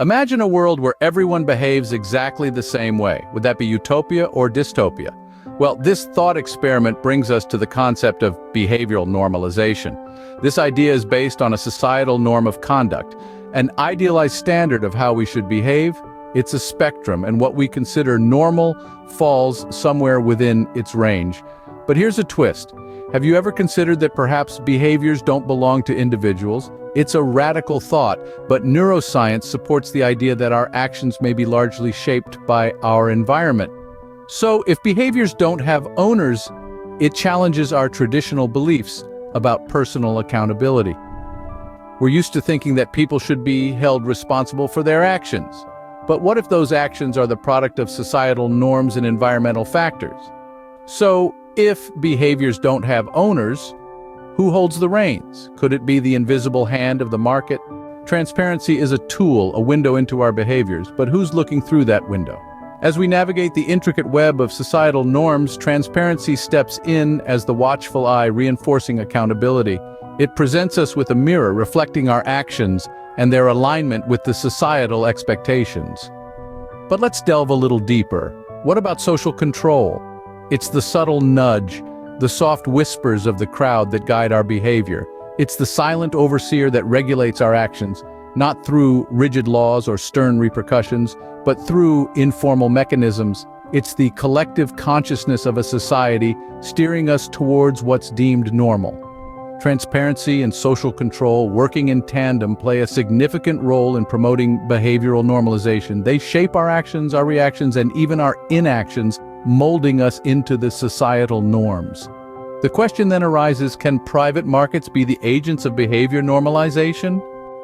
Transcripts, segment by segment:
Imagine a world where everyone behaves exactly the same way. Would that be utopia or dystopia? Well, this thought experiment brings us to the concept of behavioral normalization. This idea is based on a societal norm of conduct, an idealized standard of how we should behave. It's a spectrum, and what we consider normal falls somewhere within its range. But here's a twist. Have you ever considered that perhaps behaviors don't belong to individuals? It's a radical thought, but neuroscience supports the idea that our actions may be largely shaped by our environment. So, if behaviors don't have owners, it challenges our traditional beliefs about personal accountability. We're used to thinking that people should be held responsible for their actions. But what if those actions are the product of societal norms and environmental factors? So, if behaviors don't have owners, who holds the reins? Could it be the invisible hand of the market? Transparency is a tool, a window into our behaviors, but who's looking through that window? As we navigate the intricate web of societal norms, transparency steps in as the watchful eye, reinforcing accountability. It presents us with a mirror reflecting our actions and their alignment with the societal expectations. But let's delve a little deeper. What about social control? It's the subtle nudge, the soft whispers of the crowd that guide our behavior. It's the silent overseer that regulates our actions, not through rigid laws or stern repercussions, but through informal mechanisms. It's the collective consciousness of a society steering us towards what's deemed normal. Transparency and social control, working in tandem, play a significant role in promoting behavioral normalization. They shape our actions, our reactions, and even our inactions, molding us into the societal norms. The question then arises, can private markets be the agents of behavior normalization?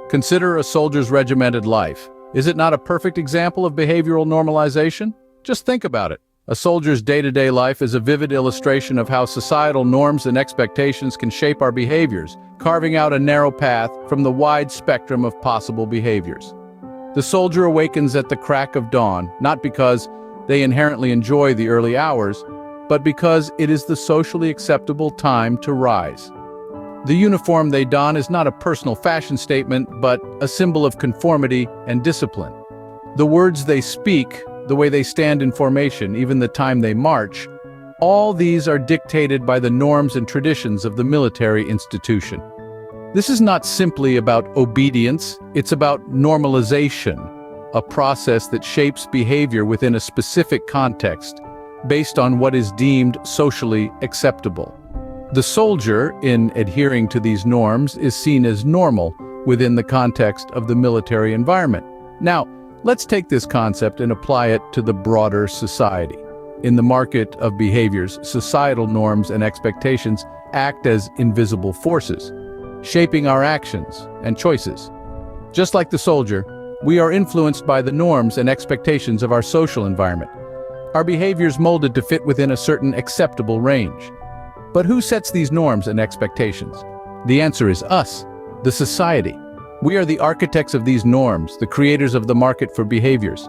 Consider a soldier's regimented life. Is it not a perfect example of behavioral normalization? Just think about it. A soldier's day-to-day life is a vivid illustration of how societal norms and expectations can shape our behaviors, carving out a narrow path from the wide spectrum of possible behaviors. The soldier awakens at the crack of dawn, not because they inherently enjoy the early hours, but because it is the socially acceptable time to rise. The uniform they don is not a personal fashion statement, but a symbol of conformity and discipline. The words they speak, the way they stand in formation, even the time they march, all these are dictated by the norms and traditions of the military institution. This is not simply about obedience, it's about normalization, a process that shapes behavior within a specific context, based on what is deemed socially acceptable. The soldier, in adhering to these norms, is seen as normal within the context of the military environment. Now, let's take this concept and apply it to the broader society. In the market of behaviors, societal norms and expectations act as invisible forces, shaping our actions and choices. Just like the soldier, we are influenced by the norms and expectations of our social environment. Our behaviors molded to fit within a certain acceptable range. But who sets these norms and expectations? The answer is us, the society. We are the architects of these norms, the creators of the market for behaviors.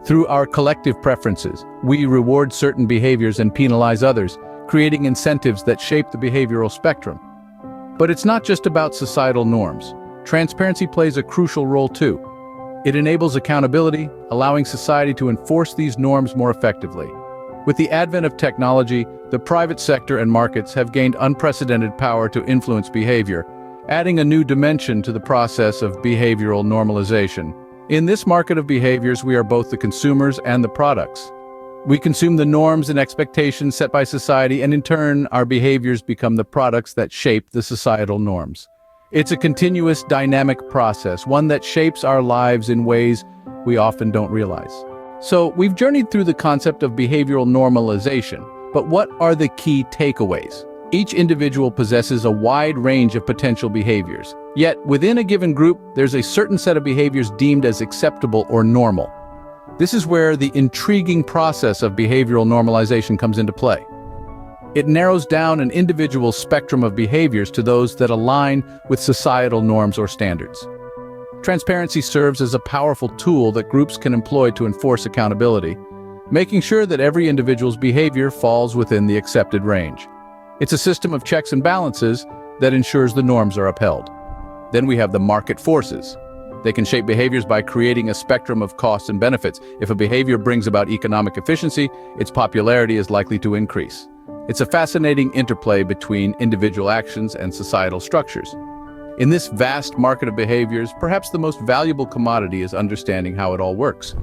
Through our collective preferences, we reward certain behaviors and penalize others, creating incentives that shape the behavioral spectrum. But it's not just about societal norms. Transparency plays a crucial role too. It enables accountability, allowing society to enforce these norms more effectively. With the advent of technology, the private sector and markets have gained unprecedented power to influence behavior, adding a new dimension to the process of behavioral normalization. In this market of behaviors, we are both the consumers and the products. We consume the norms and expectations set by society, and in turn, our behaviors become the products that shape the societal norms. It's a continuous, dynamic process, one that shapes our lives in ways we often don't realize. So, we've journeyed through the concept of behavioral normalization, but what are the key takeaways? Each individual possesses a wide range of potential behaviors. Yet, within a given group, there's a certain set of behaviors deemed as acceptable or normal. This is where the intriguing process of behavioral normalization comes into play. It narrows down an individual's spectrum of behaviors to those that align with societal norms or standards. Transparency serves as a powerful tool that groups can employ to enforce accountability, making sure that every individual's behavior falls within the accepted range. It's a system of checks and balances that ensures the norms are upheld. Then we have the market forces. They can shape behaviors by creating a spectrum of costs and benefits. If a behavior brings about economic efficiency, its popularity is likely to increase. It's a fascinating interplay between individual actions and societal structures. In this vast market of behaviors, perhaps the most valuable commodity is understanding how it all works.